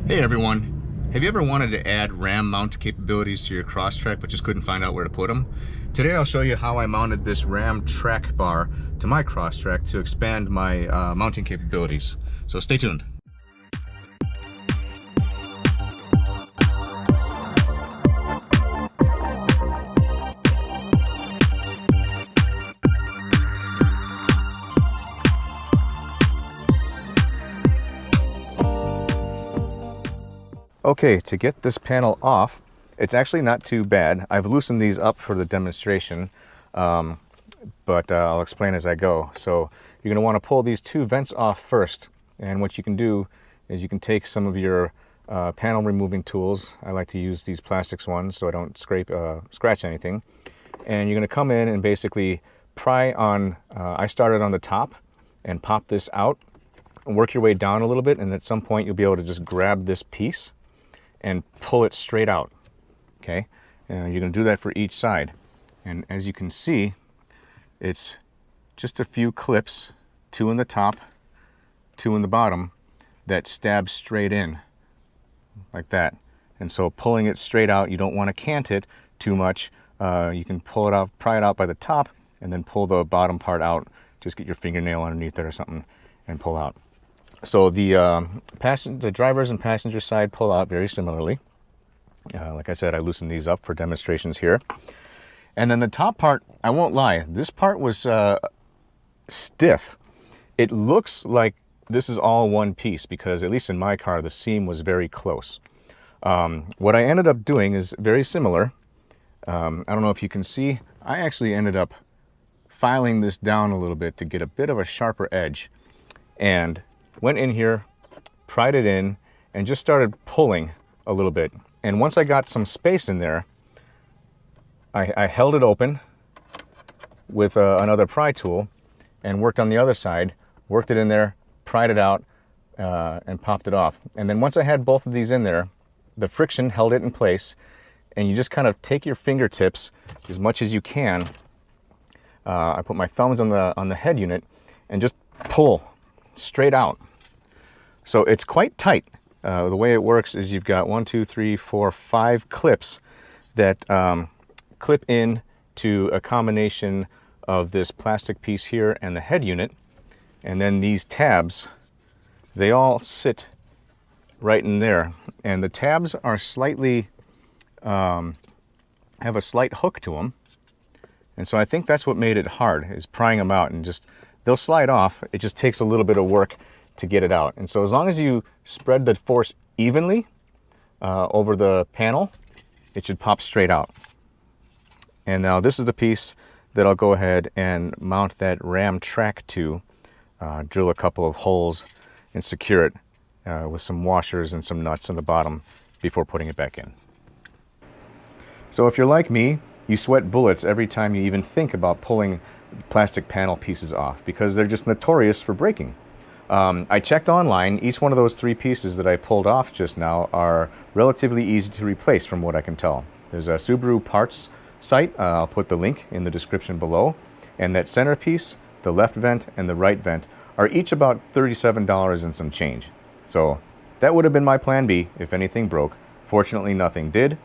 Hey everyone, have you ever wanted to add RAM mount capabilities to your Crosstrek but just couldn't find out where to put them? Today I'll show you how I mounted this RAM track bar to my Crosstrek to expand my mounting capabilities. So stay tuned. Okay, to get this panel off, it's actually not too bad. I've loosened these up for the demonstration, but I'll explain as I go. So you're going to want to pull these two vents off first, and what you can do is you can take some of your panel removing tools. I like to use these plastics ones so I don't scratch anything. And you're going to come in and basically pry on, I started on the top and pop this out and work your way down a little bit, and at some point you'll be able to just grab this piece and pull it straight out. Okay, and you're going to do that for each side, and as you can see, it's just a few clips, two in the top, two in the bottom, that stab straight in like that. And so pulling it straight out, you don't want to cant it too much. You can pull it out, pry it out by the top, and then pull the bottom part out. Just get your fingernail underneath it or something and pull out. So the drivers and passenger side pull out very similarly. Like I said, I loosened these up for demonstrations here. And then the top part, I won't lie, this part was stiff. It looks like this is all one piece because, at least in my car, the seam was very close. What I ended up doing is very similar. I don't know if you can see, I actually ended up filing this down a little bit to get a bit of a sharper edge, and went in here, pried it in, and just started pulling a little bit. And once I got some space in there, I held it open with another pry tool and worked on the other side, worked it in there, pried it out, and popped it off. And then once I had both of these in there, the friction held it in place, and you just kind of take your fingertips as much as you can. I put my thumbs on the head unit and just pull straight out. So it's quite tight. The way it works is you've got 1, 2, 3, 4, 5 clips that clip in to a combination of this plastic piece here and the head unit, and then these tabs, they all sit right in there, and the tabs are slightly have a slight hook to them, and so I think that's what made it hard, is prying them out. And just they'll slide off. It just takes a little bit of work to get it out. And so as long as you spread the force evenly over the panel, it should pop straight out. And now this is the piece that I'll go ahead and mount that RAM track to, drill a couple of holes and secure it with some washers and some nuts on the bottom before putting it back in. So if you're like me, you sweat bullets every time you even think about pulling plastic panel pieces off, because they're just notorious for breaking. I checked online. Each one of those 3 pieces that I pulled off just now are relatively easy to replace from what I can tell. There's a Subaru parts site. I'll put the link in the description below. And that center piece, the left vent and the right vent, are each about $37 and some change. So that would have been my plan B if anything broke. Fortunately, nothing did.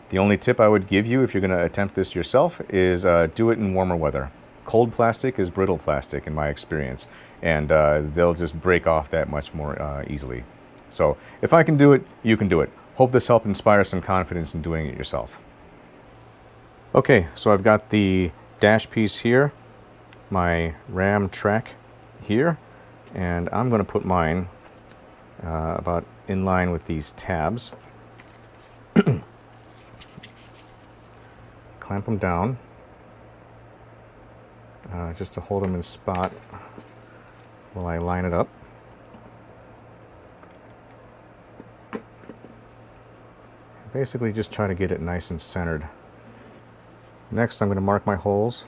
The only tip I would give you if you're going to attempt this yourself is do it in warmer weather. Cold plastic is brittle plastic in my experience, and they'll just break off that much more easily. So if I can do it, you can do it. Hope this helped inspire some confidence in doing it yourself. Okay, so I've got the dash piece here, my RAM track here, and I'm going to put mine about in line with these tabs. Clamp them down just to hold them in spot while I line it up. Basically just try to get it nice and centered. Next, I'm going to mark my holes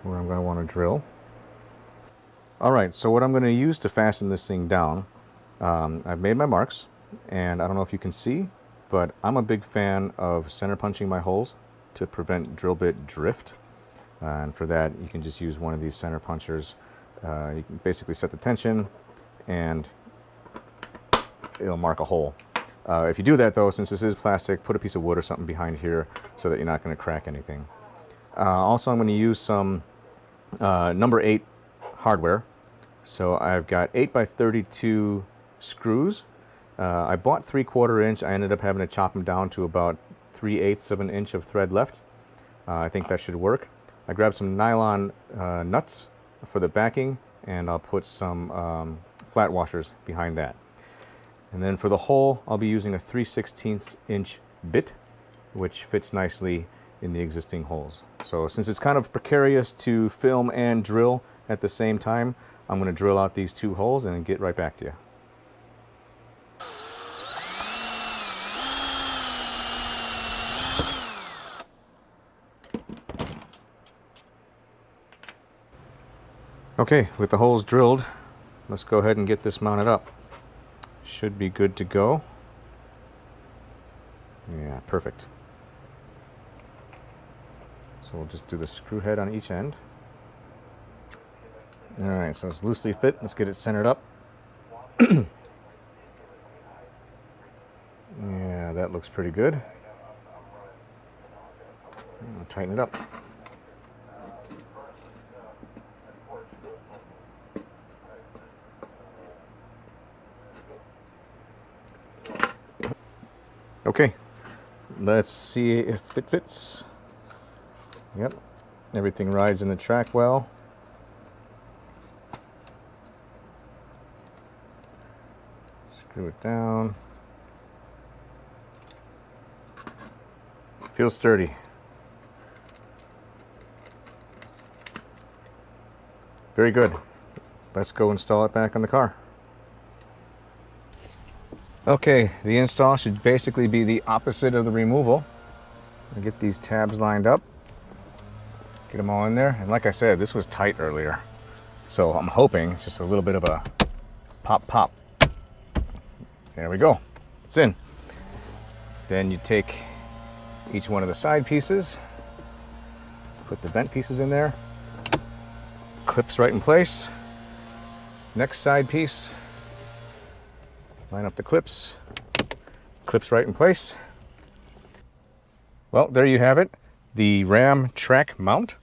where I'm going to want to drill. Alright, so what I'm going to use to fasten this thing down, I've made my marks, and I don't know if you can see, but I'm a big fan of center punching my holes to prevent drill bit drift. And for that, you can just use one of these center punchers You can basically set the tension and it'll mark a hole. If you do that though, since this is plastic, put a piece of wood or something behind here so that you're not going to crack anything. Also, I'm going to use some number 8 hardware. So I've got 8x32 screws. I bought 3/4 inch. I ended up having to chop them down to about 3/8 of an inch of thread left. I think that should work. I grabbed some nylon nuts for the backing, and I'll put some flat washers behind that. And then for the hole, I'll be using a 3/16 inch bit, which fits nicely in the existing holes. So since it's kind of precarious to film and drill at the same time, I'm going to drill out these 2 holes and get right back to you. Okay, with the holes drilled, let's go ahead and get this mounted up. Should be good to go. Yeah, perfect. So we'll just do the screw head on each end. All right, so it's loosely fit. Let's get it centered up. Yeah, that looks pretty good. I'll tighten it up. Okay, let's see if it fits. Yep, everything rides in the track well. Screw it down. Feels sturdy. Very good. Let's go install it back on the car. Okay, the install should basically be the opposite of the removal. I'll get these tabs lined up, get them all in there, and like I said, this was tight earlier. So I'm hoping just a little bit of a pop pop. There we go, it's in. Then you take each one of the side pieces, put the vent pieces in there, clips right in place. Next side piece, line up the clips, clips right in place. Well, there you have it, the RAM track mount.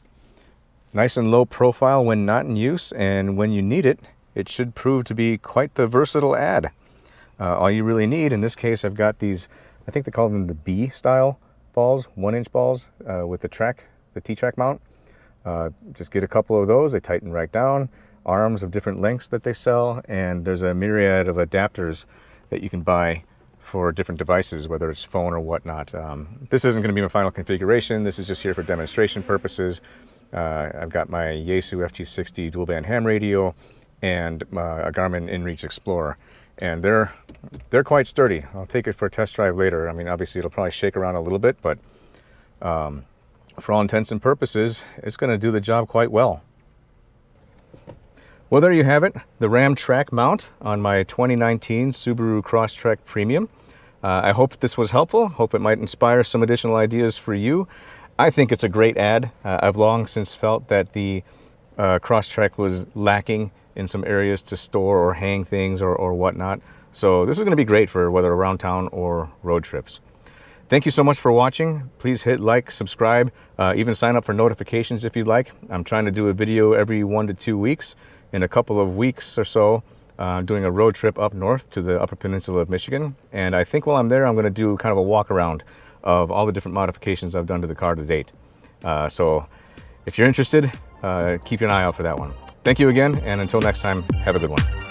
Nice and low profile when not in use, and when you need it, it should prove to be quite the versatile add. All you really need, in this case, I've got these, I think they call them the B style balls, 1-inch balls with the track, the T-track mount. Just get a couple of those, they tighten right down. Arms of different lengths that they sell, and there's a myriad of adapters that you can buy for different devices, whether it's phone or whatnot. This isn't going to be my final configuration. This is just here for demonstration purposes. I've got my Yaesu FT60 dual band ham radio and a Garmin InReach Explorer, and they're quite sturdy. I'll take it for a test drive later. I mean, obviously it'll probably shake around a little bit, but for all intents and purposes, it's going to do the job quite well. Well, there you have it, the RAM track mount on my 2019 Subaru Crosstrek Premium. I hope this was helpful. Hope it might inspire some additional ideas for you. I think it's a great add. I've long since felt that the Crosstrek was lacking in some areas to store or hang things or whatnot. So this is going to be great for whether around town or road trips. Thank you so much for watching. Please hit like, subscribe, even sign up for notifications if you'd like. I'm trying to do a video every 1 to 2 weeks. In a couple of weeks or so, doing a road trip up north to the Upper Peninsula of Michigan. And I think while I'm there, I'm going to do kind of a walk around of all the different modifications I've done to the car to date. So if you're interested, keep an eye out for that one. Thank you again, and until next time, have a good one.